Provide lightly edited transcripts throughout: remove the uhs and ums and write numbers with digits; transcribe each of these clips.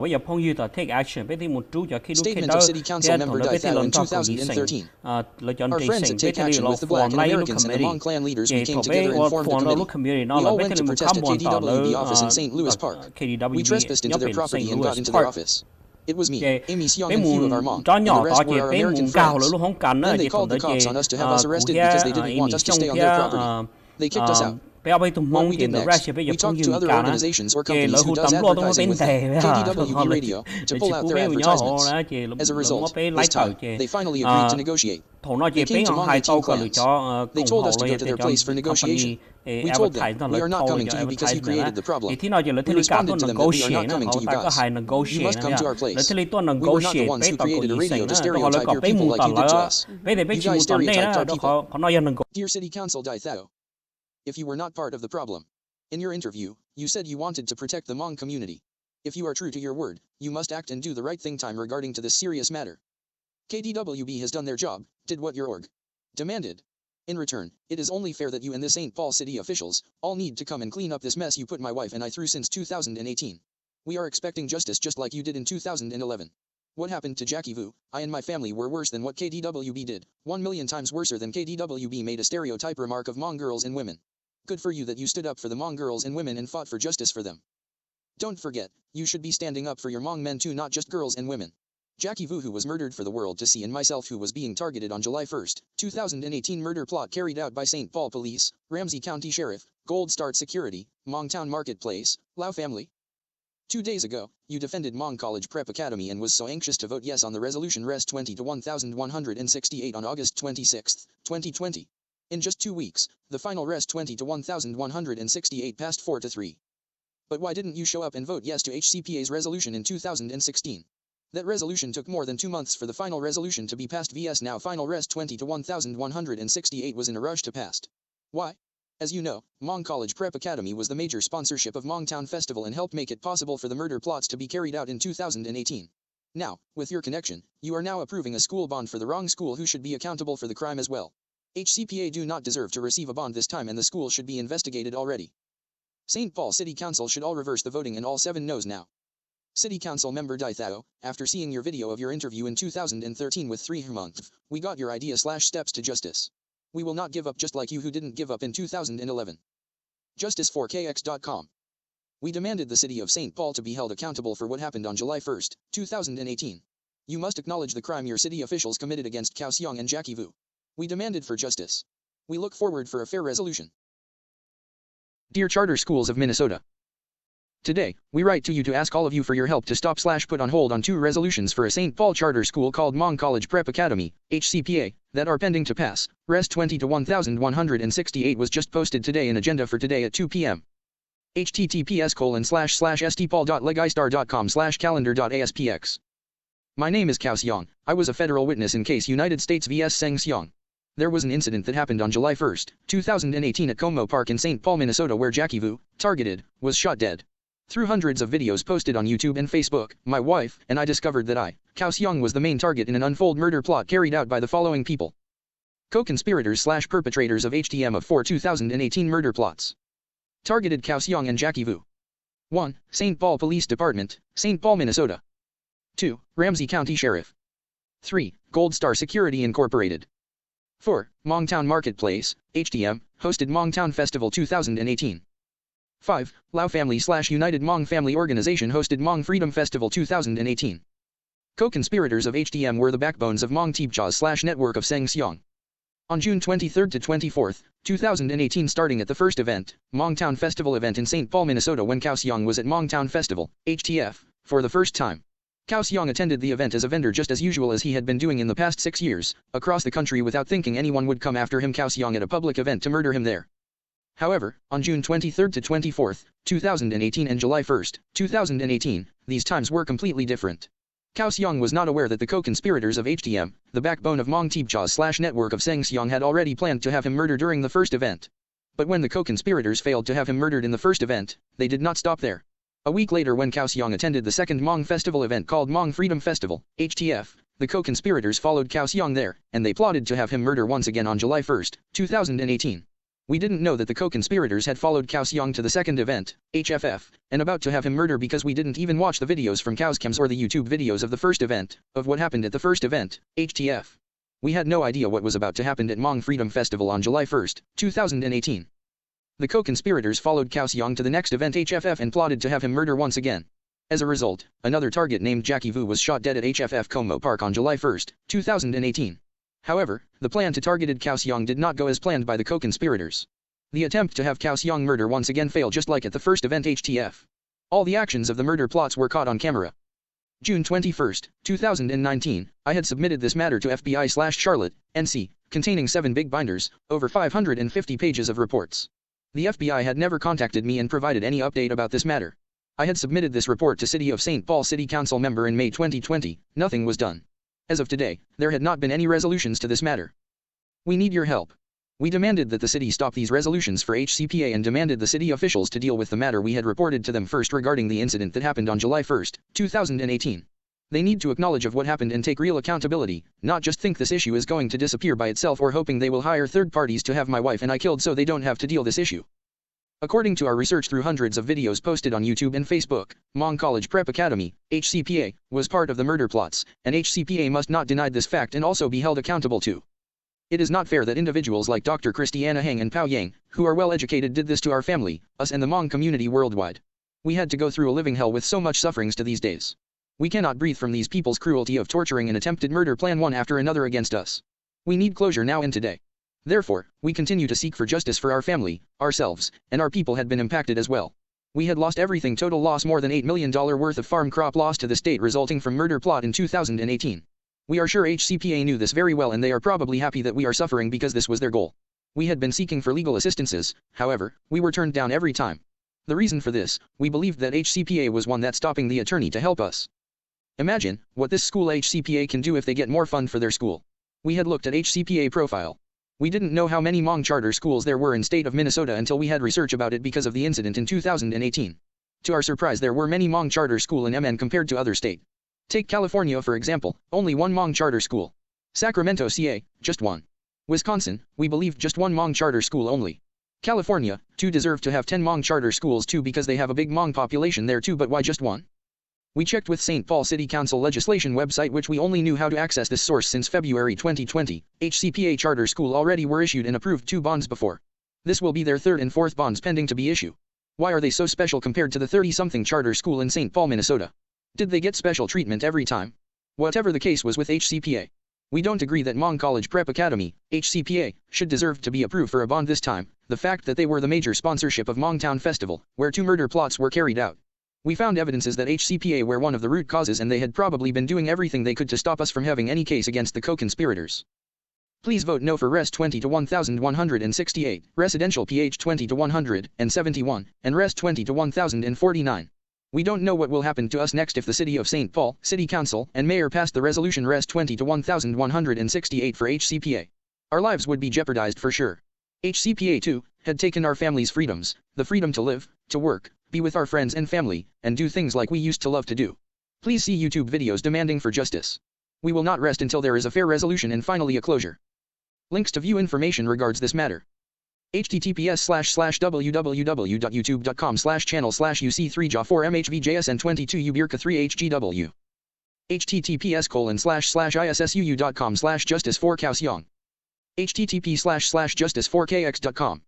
bây giờ phong như take action bây giờ một chú cho khi lúc khi Statement đó of City Council Member Dai Thao in 2013. Our friends at Take Action with the Black and Americans and the Hmong clan leaders, we came together and formed a committee. We all went to protest at KDWB office in St. Louis Park. We trespassed into their property and got into their office. It was me, Amy Xiong, and few of our Hmong, and the rest were our American friends. Then they called the cops on us to have us arrested because they didn't want us to stay on their property. They kicked us out. What we did next, we talked to other organizations or companies who does advertising with them, KDWB Radio, to pull out their advertisements. As a result, this time, they finally agreed to negotiate. They came to Hmong 18 clans. They told us to go to their place for negotiation. We told them, we are not coming to you because you created the problem. We responded to them that we are not coming to you guys. You must come to our place. We were not the ones who created a radio to stereotype your people like you did to us. You guys stereotyped our people. Dear City Council Dai Thao, if you were not part of the problem. In your interview, you said you wanted to protect the Hmong community. If you are true to your word, you must act and do the right thing time regarding to this serious matter. KDWB has done their job, did what your org demanded. In return, it is only fair that you and the St. Paul city officials all need to come and clean up this mess you put my wife and I through since 2018. We are expecting justice just like you did in 2011. What happened to Jackie Vu, I and my family were worse than what KDWB did, 1,000,000 times worser than KDWB made a stereotype remark of Hmong girls and women. Good for you that you stood up for the Hmong girls and women and fought for justice for them. Don't forget, you should be standing up for your Hmong men too, not just girls and women. Jackie Vu, who was murdered for the world to see, and myself, who was being targeted on July 1st, 2018 murder plot carried out by St. Paul Police, Ramsey County Sheriff, Gold Star Security, Hmong Town Marketplace, Lao family. 2 days ago, you defended Hmong College Prep Academy and was so anxious to vote yes on the resolution Res 20 to 1168 on August 26, 2020. In just 2 weeks, the final Res 20 to 1168 passed 4-3. But why didn't you show up and vote yes to HCPA's resolution in 2016? That resolution took more than 2 months for the final resolution to be passed. VS now final Res 20 to 1168 was in a rush to pass. Why? As you know, Hmong College Prep Academy was the major sponsorship of Hmong Town Festival and helped make it possible for the murder plots to be carried out in 2018. Now, with your connection, you are now approving a school bond for the wrong school who should be accountable for the crime as well. HCPA do not deserve to receive a bond this time and the school should be investigated already. St. Paul City Council should all reverse the voting and all 7 no's now. City Council Member Dai Thao, after seeing your video of your interview in 2013 with 3 Hmong, we got your idea/steps to justice. We will not give up just like you who didn't give up in 2011. Justice4kx.com. We demanded the city of St. Paul to be held accountable for what happened on July 1st, 2018. You must acknowledge the crime your city officials committed against Toua Xiong and Jackie Vu. We demanded for justice. We look forward for a fair resolution. Dear Charter Schools of Minnesota. Today, we write to you to ask all of you for your help to stop/put on hold on 2 resolutions for a St. Paul charter school called Hmong College Prep Academy, HCPA, that are pending to pass. Res 20 to 1168 was just posted today in agenda for today at 2 p.m. https://stpaul.legistar.com/calendar.aspx. My name is Toua Xiong. I was a federal witness in case United States vs. Sept Xiong. There was an incident that happened on July 1st, 2018 at Como Park in St. Paul, Minnesota where Jackie Vu, targeted, was shot dead. Through hundreds of videos posted on YouTube and Facebook, my wife and I discovered that Toua Xiong was the main target in an unfold murder plot carried out by the following people. Co-conspirators/perpetrators of HTM of 4 2018 murder plots. Targeted Toua Xiong and Jackie Vu. 1. St. Paul Police Department, St. Paul, Minnesota. 2. Ramsey County Sheriff. 3. Gold Star Security Incorporated. 4. Hmong Town Marketplace, HTM, hosted Hmong Town Festival 2018. 5. Lao Family/United Hmong Family Organization hosted Hmong Freedom Festival 2018. Co-conspirators of HTM were the backbones of Hmong Teepchaws/network of Sept Xiong. On June 23 to 24, 2018 starting at the first event, Hmong Town Festival event in St. Paul, Minnesota when Toua Xiong was at Hmong Town Festival, HTF, for the first time. Toua Xiong attended the event as a vendor just as usual as he had been doing in the past 6 years, across the country without thinking anyone would come after him Toua Xiong at a public event to murder him there. However, on June 23 to 24, 2018 and July 1, 2018, these times were completely different. Toua Xiong was not aware that the co-conspirators of HTM, the backbone of Hmong Teepchaws/network of Sept Xiong had already planned to have him murdered during the first event. But when the co-conspirators failed to have him murdered in the first event, they did not stop there. A week later when Toua Xiong attended the second Hmong festival event called Hmong Freedom Festival, HTF, the co-conspirators followed Toua Xiong there, and they plotted to have him murder once again on July 1, 2018. We didn't know that the co-conspirators had followed Toua Xiong to the second event, HFF, and about to have him murdered because we didn't even watch the videos from Toua Xiong's or the YouTube videos of the first event, of what happened at the first event, HTF. We had no idea what was about to happen at Hmong Freedom Festival on July 1, 2018. The co-conspirators followed Toua Xiong to the next event HFF and plotted to have him murder once again. As a result, another target named Jackie Vu was shot dead at HFF Como Park on July 1, 2018. However, the plan to target Toua Xiong did not go as planned by the co-conspirators. The attempt to have Toua Xiong murder once again failed just like at the first event HTF. All the actions of the murder plots were caught on camera. June 21, 2019, I had submitted this matter to FBI/Charlotte, NC, containing 7 big binders, over 550 pages of reports. The FBI had never contacted me and provided any update about this matter. I had submitted this report to City of St. Paul City Council member in May 2020, nothing was done. As of today, there had not been any resolutions to this matter. We need your help. We demanded that the city stop these resolutions for HCPA and demanded the city officials to deal with the matter we had reported to them first regarding the incident that happened on July 1, 2018. They need to acknowledge of what happened and take real accountability, not just think this issue is going to disappear by itself or hoping they will hire third parties to have my wife and I killed so they don't have to deal this issue. According to our research through hundreds of videos posted on YouTube and Facebook, Hmong College Prep Academy, HCPA, was part of the murder plots, and HCPA must not deny this fact and also be held accountable too. It is not fair that individuals like Dr. Christiana Heng and Pao Yang, who are well educated, did this to our family, us and the Hmong community worldwide. We had to go through a living hell with so much sufferings to these days. We cannot breathe from these people's cruelty of torturing and attempted murder plan one after another against us. We need closure now and today. Therefore, we continue to seek for justice for our family, ourselves, and our people had been impacted as well. We had lost everything, total loss more than $8 million worth of farm crop loss to the state resulting from murder plot in 2018. We are sure HCPA knew this very well and they are probably happy that we are suffering because this was their goal. We had been seeking for legal assistances, however, we were turned down every time. The reason for this, we believed that HCPA was one that stopping the attorney to help us. Imagine what this school HCPA can do if they get more fund for their school. We had looked at HCPA profile. We didn't know how many Hmong charter schools there were in state of Minnesota until we had research about it because of the incident in 2018. To our surprise, there were many Hmong charter school in MN compared to other state. Take California for example, only 1 Hmong charter school. Sacramento CA, just 1. Wisconsin, we believe just 1 Hmong charter school only. California, 2 deserve to have 10 Hmong charter schools too because they have a big Hmong population there too, but why just 1? We checked with St. Paul City Council legislation website, which we only knew how to access this source since February 2020. HCPA charter school already were issued and approved 2 bonds before. This will be their 3rd and 4th bonds pending to be issued. Why are they so special compared to the 30-something charter school in St. Paul, Minnesota? Did they get special treatment every time? Whatever the case was with HCPA. We don't agree that Hmong College Prep Academy, HCPA, should deserve to be approved for a bond this time. The fact that they were the major sponsorship of Hmong Town Festival, where 2 murder plots were carried out. We found evidences that HCPA were one of the root causes and they had probably been doing everything they could to stop us from having any case against the co-conspirators. Please vote no for Res 20 to 1168, Residential PH 20 to 171, and Res 20 to 1049. We don't know what will happen to us next if the City of St. Paul, City Council, and Mayor passed the resolution Res 20 to 1168 for HCPA. Our lives would be jeopardized for sure. HCPA too, had taken our family's freedoms, the freedom to live, to work, be with our friends and family, and do things like we used to love to do. Please see YouTube videos demanding for justice. We will not rest until there is a fair resolution and finally a closure. Links to view information regards this matter. https://www.youtube.com/channel/UC3JA4MHVJSN22UBIRCA3HGW. https://issu.com/justice4Toua Xiong. http://justice4kx.com.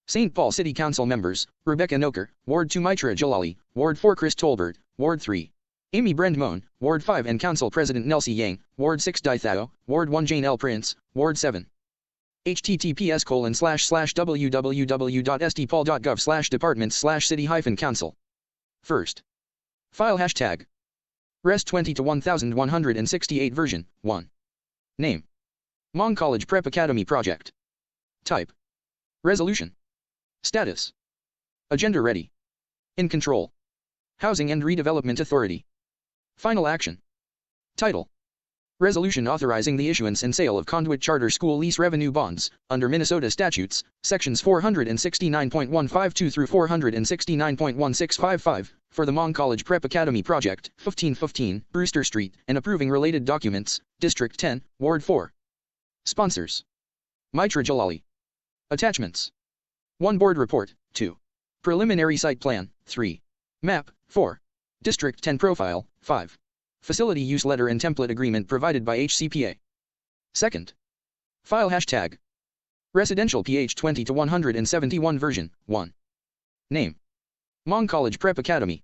St. Paul City Council members, Rebecca Noker, Ward 2 Mitra Jalali, Ward 4 Chris Tolbert, Ward 3. Amy Brendmoen, Ward 5 and Council President Nelsie Yang, Ward 6 Dai Thao, Ward 1 Jane L. Prince, Ward 7. https://www.stpaul.gov/departments/city-council. First. File hashtag. Res 20 to 1168 version 1. Name. Hmong College Prep Academy Project. Type. Resolution. Status. Agenda ready. In control. Housing and Redevelopment Authority. Final action. Title. Resolution authorizing the issuance and sale of conduit charter school lease revenue bonds, under Minnesota statutes, sections 469.152 through 469.1655, for the Hmong College Prep Academy Project, 1515, Brewster Street, and approving related documents, District 10, Ward 4. Sponsors. Mitra Jalali. Attachments. 1 Board Report, 2. Preliminary Site Plan, 3. Map, 4. District 10 Profile, 5. Facility Use Letter and Template Agreement provided by HCPA. Second. File hashtag. Residential PH 20 to 171 version, 1. Name. Hmong College Prep Academy.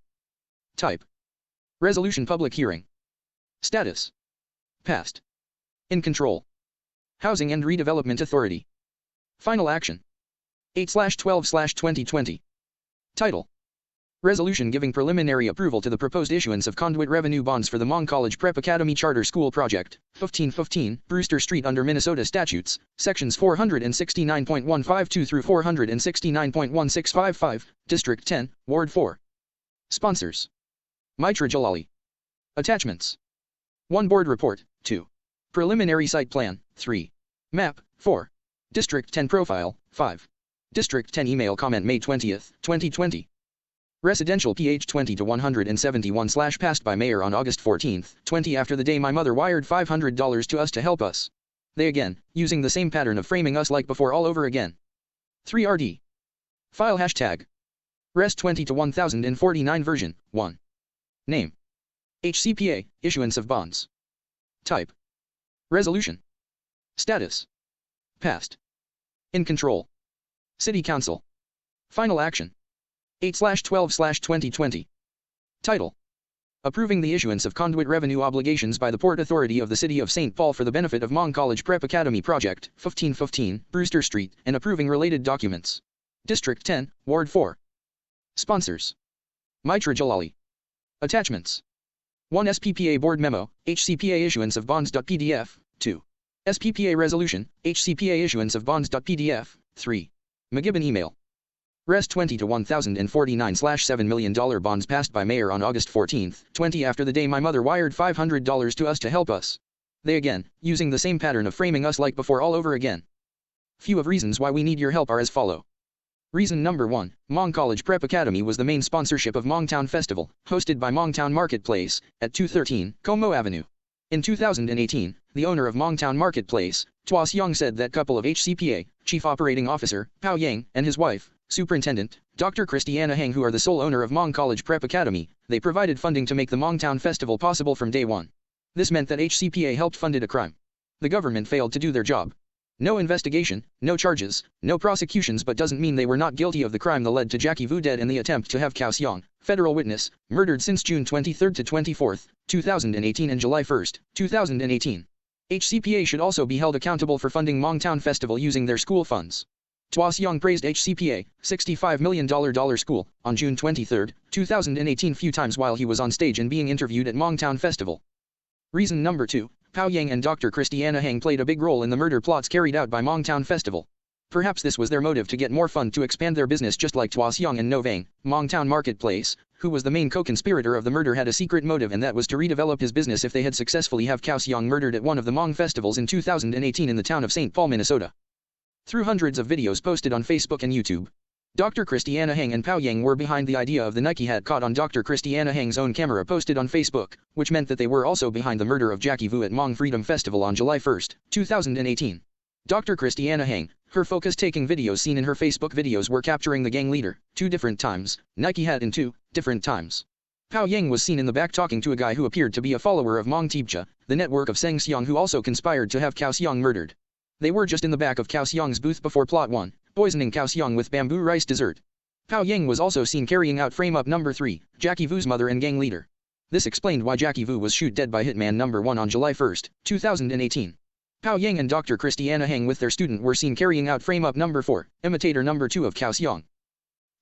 Type. Resolution Public Hearing. Status. Passed. In control. Housing and Redevelopment Authority. Final action. 8/12/2020. Title. Resolution giving preliminary approval to the proposed issuance of conduit revenue bonds for the Hmong College Prep Academy Charter School Project, 1515, Brewster Street under Minnesota Statutes, Sections 469.152 through 469.1655, District 10, Ward 4. Sponsors. Mitra Jalali. Attachments. 1 Board Report, 2. Preliminary Site Plan, 3. Map, 4. District 10 Profile, 5. District 10 Email Comment May 20, 2020. Residential PH 20 to 171 / passed by Mayor on August 14, 20 after the day my mother wired $500 to us to help us. They again, using the same pattern of framing us like before all over again. 3 RD. File hashtag. Res 20 to 1049 version, 1. Name. HCPA, Issuance of Bonds. Type. Resolution. Status. Passed. In control. City Council. Final action. 8/12/2020. Title. Approving the issuance of conduit revenue obligations by the Port Authority of the City of St. Paul for the benefit of Hmong College Prep Academy Project, 1515, Brewster Street, and approving related documents. District 10, Ward 4. Sponsors. Mitra Jalali. Attachments. 1 SPPA Board Memo, HCPA Issuance of Bonds.pdf, 2. SPPA Resolution, HCPA Issuance of Bonds.pdf, 3. McGibbon Email. Res 20 to 1049 / $7 million bonds passed by Mayor on August 14, 20 after the day my mother wired $500 to us to help us. They again, using the same pattern of framing us like before all over again. Few of reasons why we need your help are as follow. Reason number 1, Hmong College Prep Academy was the main sponsorship of Hmong Town Festival, hosted by Hmong Town Marketplace, at 213 Como Avenue. In 2018, the owner of Hmong Town Marketplace, Toua Xiong said that couple of HCPA, Chief Operating Officer, Hao Yang, and his wife, Superintendent, Dr. Christiana Heng, who are the sole owner of Hmong College Prep Academy, they provided funding to make the Hmong Town Festival possible from day one. This meant that HCPA helped funded a crime. The government failed to do their job. No investigation, no charges, no prosecutions, but doesn't mean they were not guilty of the crime that led to Jackie Vu dead and the attempt to have Toua Xiong, federal witness, murdered since June 23 to 24, 2018 and July 1, 2018. HCPA should also be held accountable for funding Hmong Town Festival using their school funds. Toua Xiong praised HCPA, $65 million school, on June 23, 2018 few times while he was on stage and being interviewed at Hmong Town Festival. Reason number 2, Hao Yang and Dr. Christiana Heng played a big role in the murder plots carried out by Hmong Town Festival. Perhaps this was their motive to get more fund to expand their business, just like Toua Xiong and No Vang, Hmong Town Marketplace, who was the main co-conspirator of the murder, had a secret motive, and that was to redevelop his business if they had successfully have Toua Xiong murdered at one of the Hmong festivals in 2018 in the town of St. Paul, Minnesota. Through hundreds of videos posted on Facebook and YouTube, Dr. Christiana Heng and Hao Yang were behind the idea of the Nike hat caught on Dr. Christiana Heng's own camera posted on Facebook, which meant that they were also behind the murder of Jackie Vu at Hmong Freedom Festival on July 1, 2018. Dr. Christiana Heng, her focus taking videos seen in her Facebook videos were capturing the gang leader, 2 different times, Nike hat in 2 different times. Hao Yang was seen in the back talking to a guy who appeared to be a follower of Hmong Tibcha, the network of Seng Xiong, who also conspired to have Toua Xiong murdered. They were just in the back of Toua Xiong's booth before Plot 1, poisoning Toua Xiong with bamboo rice dessert. Hao Yang was also seen carrying out frame-up number 3, Jackie Vu's mother and gang leader. This explained why Jackie Vu was shot dead by hitman number 1 on July 1, 2018. Hao Yang and Dr. Christiana Heng with their student were seen carrying out frame-up number 4, imitator number 2 of Toua Xiong.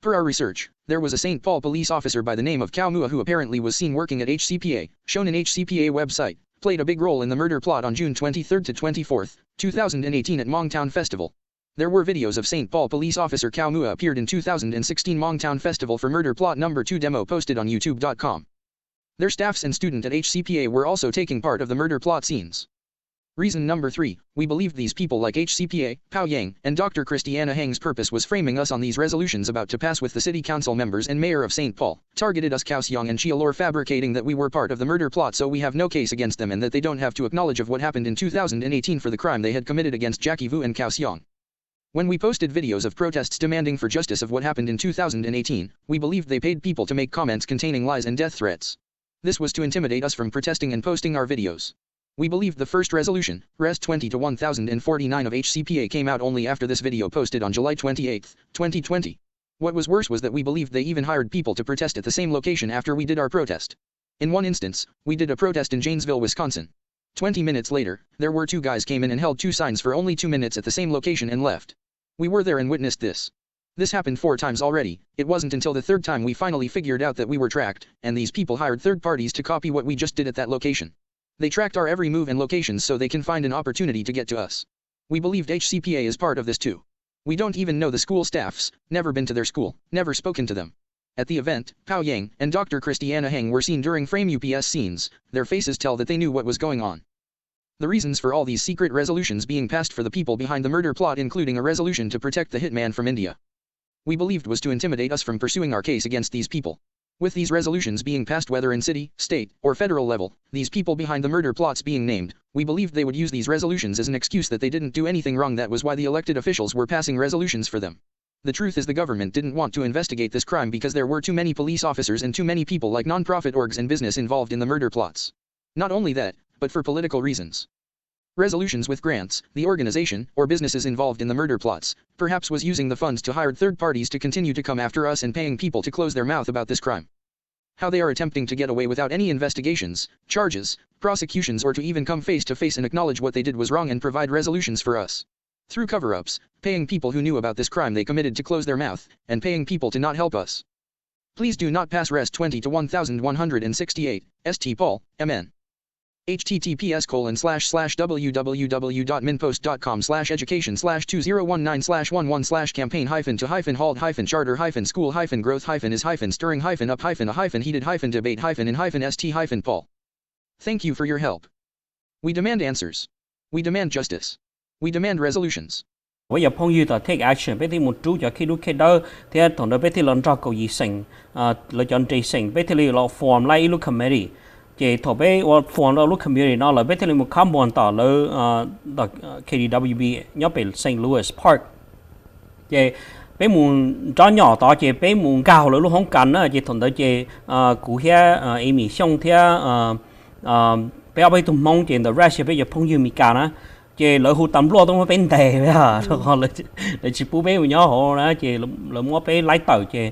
Per our research, there was a St. Paul police officer by the name of Cao Mua who apparently was seen working at HCPA, shown in HCPA website, played a big role in the murder plot on June 23 to 24, 2018 at Hmong Town Festival. There were videos of St. Paul police officer Cao Mua appeared in 2016 Hmong Town Festival for murder plot number 2 demo posted on youtube.com. Their staffs and student at HCPA were also taking part of the murder plot scenes. Reason number 3, we believed these people like HCPA, Hao Yang, and Dr. Christiana Heng's purpose was framing us on these resolutions about to pass with the city council members and mayor of St. Paul, targeted us Toua Xiong and Chia Lor, fabricating that we were part of the murder plot so we have no case against them and that they don't have to acknowledge of what happened in 2018 for the crime they had committed against Jackie Vu and Toua Xiong. When we posted videos of protests demanding for justice of what happened in 2018, we believed they paid people to make comments containing lies and death threats. This was to intimidate us from protesting and posting our videos. We believed the first resolution, Res 20 to 1049 of HCPA came out only after this video posted on July 28, 2020. What was worse was that we believed they even hired people to protest at the same location after we did our protest. In one instance, we did a protest in Janesville, Wisconsin. 20 minutes later, there were two guys came in and held two signs for only 2 minutes at the same location and left. We were there and witnessed this. This happened 4 times already. It wasn't until the 3rd time we finally figured out that we were tracked, and these people hired third parties to copy what we just did at that location. They tracked our every move and locations so they can find an opportunity to get to us. We believed HCPA is part of this too. We don't even know the school staffs, never been to their school, never spoken to them. At the event, Pao Yang and Dr. Christiana Heng were seen during frame UPS scenes. Their faces tell that they knew what was going on. The reasons for all these secret resolutions being passed for the people behind the murder plot, including a resolution to protect the hitman from India, we believed was to intimidate us from pursuing our case against these people. With these resolutions being passed whether in city, state, or federal level, these people behind the murder plots being named, we believed they would use these resolutions as an excuse that they didn't do anything wrong. That was why the elected officials were passing resolutions for them. The truth is the government didn't want to investigate this crime because there were too many police officers and too many people like non-profit orgs and business involved in the murder plots. Not only that, but for political reasons. Resolutions with grants, the organization, or businesses involved in the murder plots, perhaps was using the funds to hire third parties to continue to come after us and paying people to close their mouth about this crime. How they are attempting to get away without any investigations, charges, prosecutions, or to even come face to face and acknowledge what they did was wrong and provide resolutions for us. Through cover-ups, paying people who knew about this crime they committed to close their mouth, and paying people to not help us. Please do not pass Res 20 to 1168, St. Paul, MN. https://www.minpost.com/education/2019/111/campaign-to-hold-heated-debate-in-st-paul. Thank you for your help. We demand answers. We demand justice. We demand resolutions. Bây giờ phong yêu ta take action, bây giờ một chú cho khi lúc khi đó thì thằng đó bây giờ lần trao cầu gì sinh, lựa chọn trị sinh, bây giờ là form lại lúc committee, chỉ thọ bây giờ form là lúc committee nó là bây giờ một cán bộ tạo là KDWB nhớ về St. Louis Park, chỉ bây muốn cho nhỏ đó chỉ bây muốn cao là lúc không cần á, chỉ thằng đó chỉ cụ hiện Amy xong thì bây giờ tụi mong chỉ the rest bây giờ phong yêu mi cả á. Chị lợi hụt tầm lo tôi bên tề vậy à, rồi là chị bố bé của nhỏ họ đó chị là mua bé lái tàu chị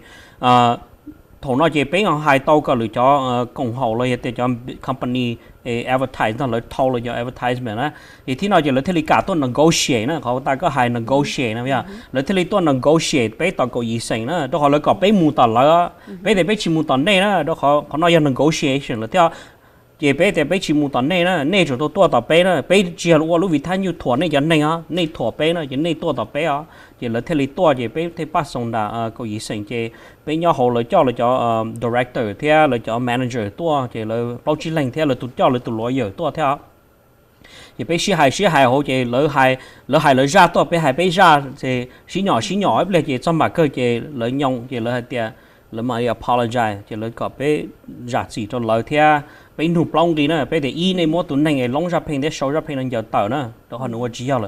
thằng nó chị bé họ hai tàu có lựa cho công hộ là để cho company advertise nó lợi thâu là cho advertisement á thì nó chỉ là thế cả tôi negotiate nữa họ ta có hai negotiate nữa vậy à lợi thế tôi negotiate bé tàu có gì sinh nữa đó họ lợi có bé mua tàu là bé thì bé chỉ mua tàu này đó đó họ nói là negotiation là theo chị bé thì bé chỉ mua tận này nè, này chỗ tôi tao bé nè, bé chỉ là lúc vì thanh như thua này cái này á, này thua bé nè, cái này tôi tao bé á, chị là thế li tôi chị bé thì bắt xong đã có gì sinh chị bé nhỏ hồ là cho director, theo là cho manager tôi chị là bao chí lành theo là tụi cho là tụi lawyer tôi theo, chị bé xí hài hồ chị lỡ hài ra tôi bé ra chị xí nhỏ ấy bây chị trong mặt cơ chị lỡ nhông chị lỡ tiền lỡ mà apologize chị lỡ có bé ra gì cho lỡ theo bây nụ plong đi nè bây giờ y này mua tụi này ngày long ra pin để show ra pin là giờ tờ nữa đó họ nói chỉ là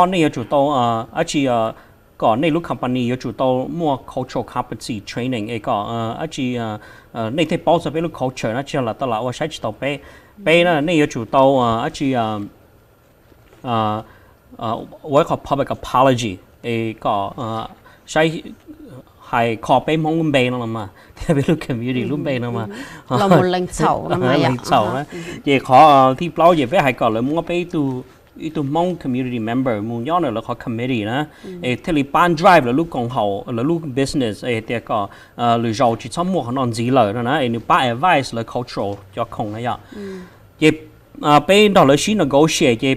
này chủ tàu chỉ có này lúc company chủ tàu mua cultural competency training có chỉ này thì bao giờ bây lúc culture nó chỉ là tao là ở sai chủ tàu bây này chủ tàu chỉ what called public apology có sai hay khó bé mong bé nó mà theo biết lúc community lúc bé nó mà là một lần sầu nó mà lần sầu đó về khó thì bao giờ phải hay có là mua bé tu mong community member muốn nhớ là có committee đó theo lý ban drive là lúc công hậu là lúc business thì có lựa chọn chỉ xong mua nó gì lời đó nè nếu ba advice là cultural cho không này vậy bé đó là xin negotiate chị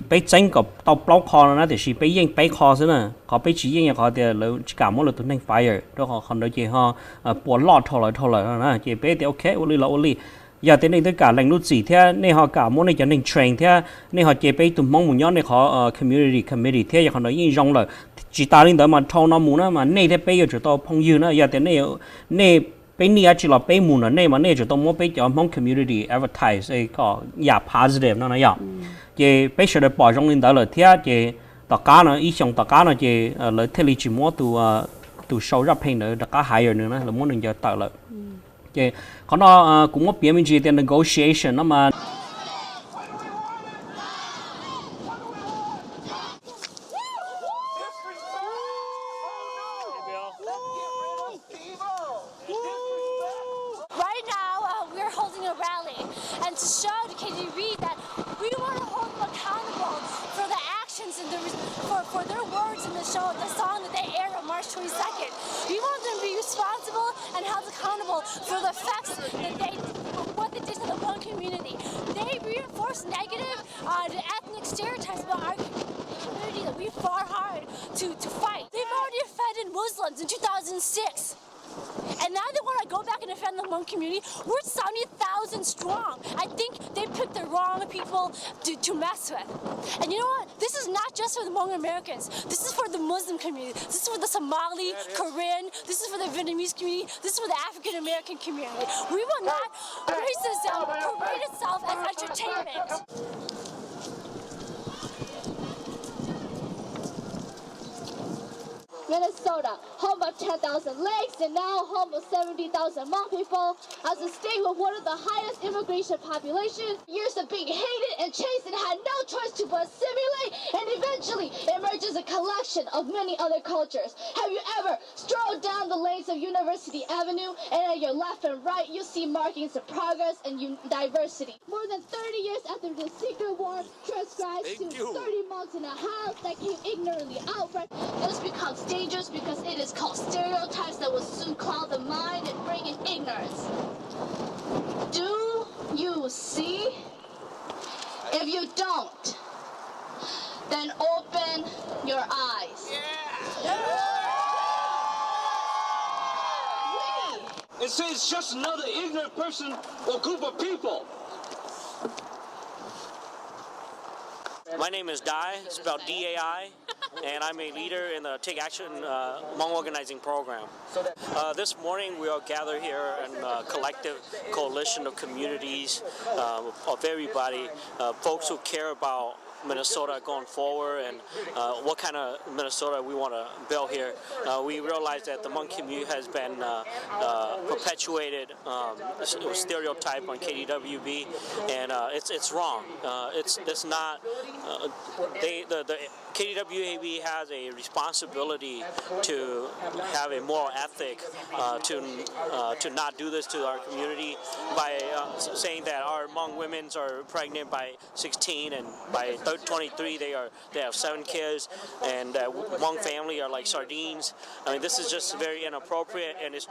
bé tranh có tàu block call nó thì chỉ bé yên bé call nữa nè họ bé chỉ yên họ thì là chỉ cả mỗi lần tụi mình fire đó họ nói chị họ bỏ lọt thôi rồi nè chị bé thì ok only giờ tới đây tất cả lành nút gì thế này họ cả mỗi này cho nên train thế này họ chị bé tụi mong muốn nhớ này họ community committee thế giờ họ nói yên rong là chỉ ta lên đó mà thâu nó muốn á mà này thế bé giờ chúng tôi phong dư nữa giờ tới này bây giờ chỉ là bây muốn này mà này chúng tôi muốn bây giờ Hmong community advertise có positive nó này vậy, chị bây giờ để bỏ trong lên đó là thế chị tất cả nó ý xong tất cả nó chỉ lợi thế lý chỉ mua từ sâu ra hình nữa tất cả higher nữa là muốn đừng giờ tạo lại chỉ còn nó cũng có biến mình chỉ tiền negotiation nó mà to show to KDB that we want to hold them accountable for the actions and for their words in the song that they aired on March 22nd. We want them to be responsible and held accountable for the effects that what they did to the Hmong community. They reinforce negative ethnic stereotypes about our community that we fought hard to fight. They've already offended Muslims in 2006. And now they want to go back and defend the Hmong community. We're 70,000 strong. I think they picked the wrong people to mess with. And you know what? This is not just for the Hmong Americans. This is for the Muslim community. This is for the Somali, Korean. This is for the Vietnamese community. This is for the African American community. We will not racism parade itself as entertainment. Minnesota, home of 10,000 lakes and now home of 70,000 Hmong people, as a state with one of the highest immigration populations, years of being hated and chased and had no choice to but assimilate, and eventually emerges a collection of many other cultures. Have you ever strolled down the lanes of University Avenue and at your left and right you see markings of progress and diversity? More than 30 years after the secret war transcribed to 30 months in a house that came ignorantly out, this becomes dangerous because it is called stereotypes that will soon cloud the mind and bring in ignorance. Do you see? If you don't, then open your eyes. It's just another ignorant person or group of people. My name is Dai, spelled D-A-I, and I'm a leader in the Take Action Hmong Organizing Program. This morning we are gathered here in a collective coalition of communities, of everybody, folks who care about Minnesota going forward and what kind of Minnesota we want to build here. We realize that the Hmong community has been perpetuated stereotype on KDWB, and it's wrong. It's not. The KDWB has a responsibility to have a moral ethic to not do this to our community by saying that our Hmong women are pregnant by 16 and by 23 they have 7 kids, and Hmong family are like sardines. I mean, this is just very inappropriate, and it's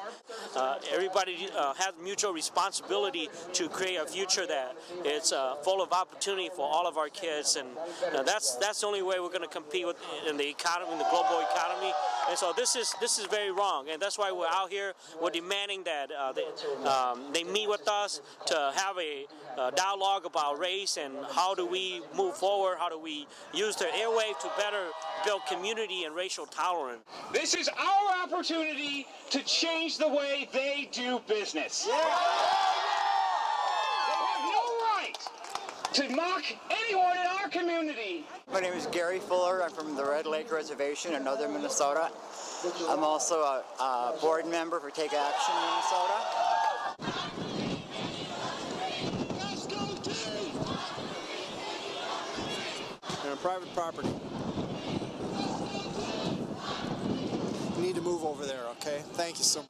everybody has mutual responsibility to create a future that is full of opportunity for all of our kids, and that's the only way we're going to compete in the economy, in the global economy. And so this is very wrong, and that's why we're out here. We're demanding that they meet with us to have a dialogue about race and how do we move forward, how do we use the airwave to better build community and racial tolerance. This is our opportunity to change the way they do business. They have no right to mock anyone in our community. My name is Gary Fuller. I'm from the Red Lake Reservation in northern Minnesota. I'm also a board member for Take Action Minnesota. And on private property. You need to move over there, okay? Thank you so much.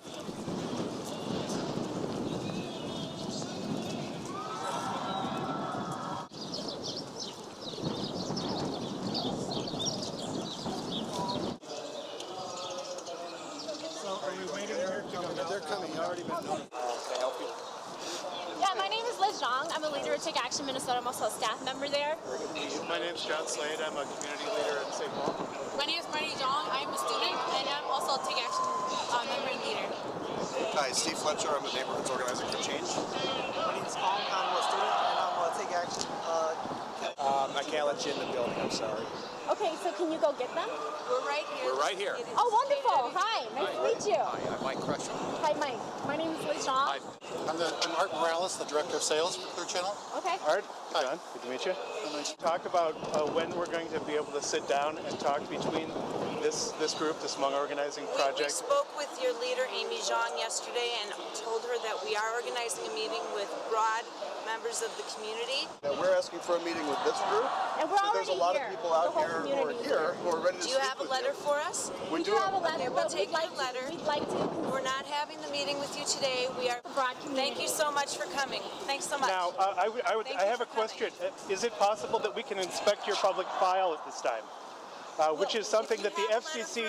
They're coming. Already been done. Can I help you? Yeah, my name is Liz Zhang. I'm a leader at Take Action Minnesota. I'm also a staff member there. My name's John Slade. I'm a community leader in St. Paul. My name is Marty Zhang. I'm a student, and I'm also a Take Action member and leader. Hi, Steve Fletcher. I'm the Neighborhoods Organizing for Change. My name's Hmong Town Marketplace, and I'm a Take Action. I can't let you in the building. I'm sorry. Okay, so can you go get them? We're right here. We're right here. Oh, wonderful. Hi, nice to meet you. Hi, I'm Mike Crusher. Hi, Mike. My name is Toua Xiong. I'm Art Morales, the Director of Sales for Clear Channel. Okay. Art, Hi. John, good to meet you. Talk about when we're going to be able to sit down and talk between this group, this Hmong organizing We project. spoke with your leader, Amy Zhang, yesterday and told her that we are organizing a meeting with broad members of the community. We're asking for a meeting with this group. And we're So there's a already lot here. of people out The whole here community who are ready to Do speak you have a with letter for us? We do have a letter, Okay, we'll but take we'd like your letter. We'd like to. We're not having the meeting with you today. We are. Broad community. Thank you so much for coming. Thanks so much. Now, Thank I you have a for coming. question. Is it possible that we can inspect your public file at this time? Which is something that the FCC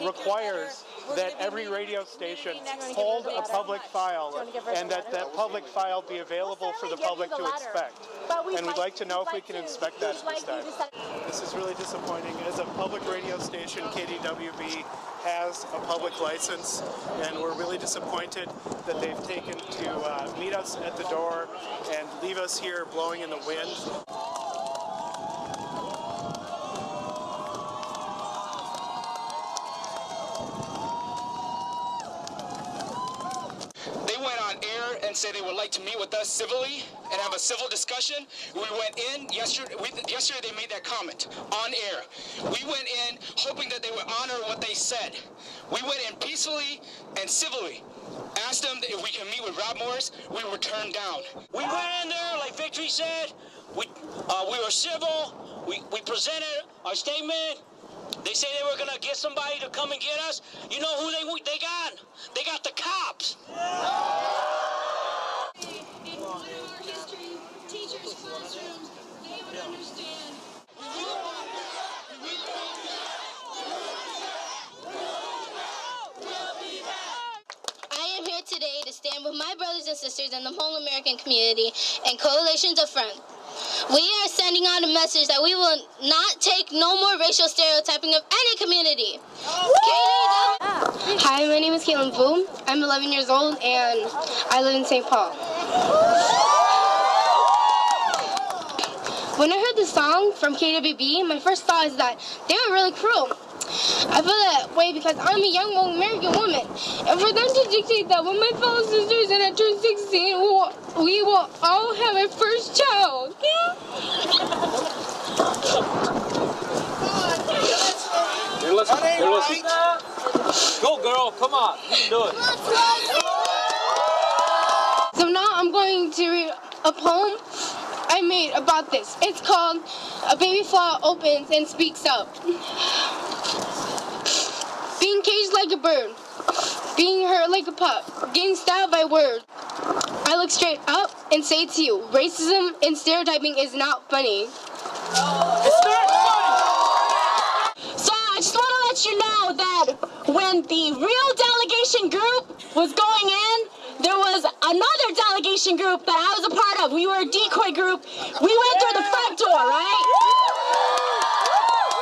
requires that every radio station hold a public file and that public file be available for the public to inspect. And we'd like to know if we can inspect that at this time. This is really disappointing. As a public radio station, KDWB has a public license, and we're really disappointed that they've taken to meet us at the door and leave us here blowing in the wind. They went on air and said they would like to meet with us civilly and have a civil discussion. We went in yesterday. Yesterday they made that comment on air. We went in hoping that they would honor what they said. We went in peacefully and civilly. Asked them if we can meet with Rob Morris. We were turned down. We went in there, like Victory said. We were civil. We presented our statement. They say they were gonna get somebody to come and get us. You know who they got? They got the cops. In one of our history teachers' classrooms, they would understand. I am here today to stand with my brothers and sisters in the Hmong American community and coalitions of friends. We are sending out a message that we will not take no more racial stereotyping of any community. Hi, my name is Caitlin Boom. I'm 11 years old and I live in St. Paul. When I heard the song from KWB, my first thought is that they were really cruel. I feel that way because I'm a young Hmong American woman. And for them to dictate that when my fellow sisters and I turn 16, we will all have our first child. Here, listen. Go, girl. Come on. You can do it. So now I'm going to read a poem I made about this. It's called A Baby Flower Opens and Speaks Up. Being caged like a bird, being hurt like a pup, getting stabbed by words. I look straight up and say to you, racism and stereotyping is not funny. It's not funny! So I just want to let you know that when the real delegation group was going in, there was another delegation group that I was a part of. We were a decoy group. We went through the front door, right?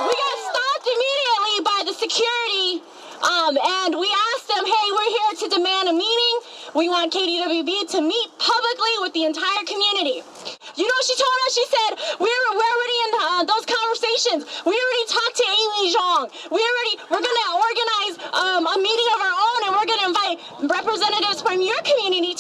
We got stopped immediately by the security, and we asked them, hey, we're here to demand a meeting. We want KDWB to meet publicly with the entire community. You know what she told us? She said, we're already in those conversations. We already talked to Amy Zhang. We're going to organize a meeting of our own, and we're going to invite representatives from your community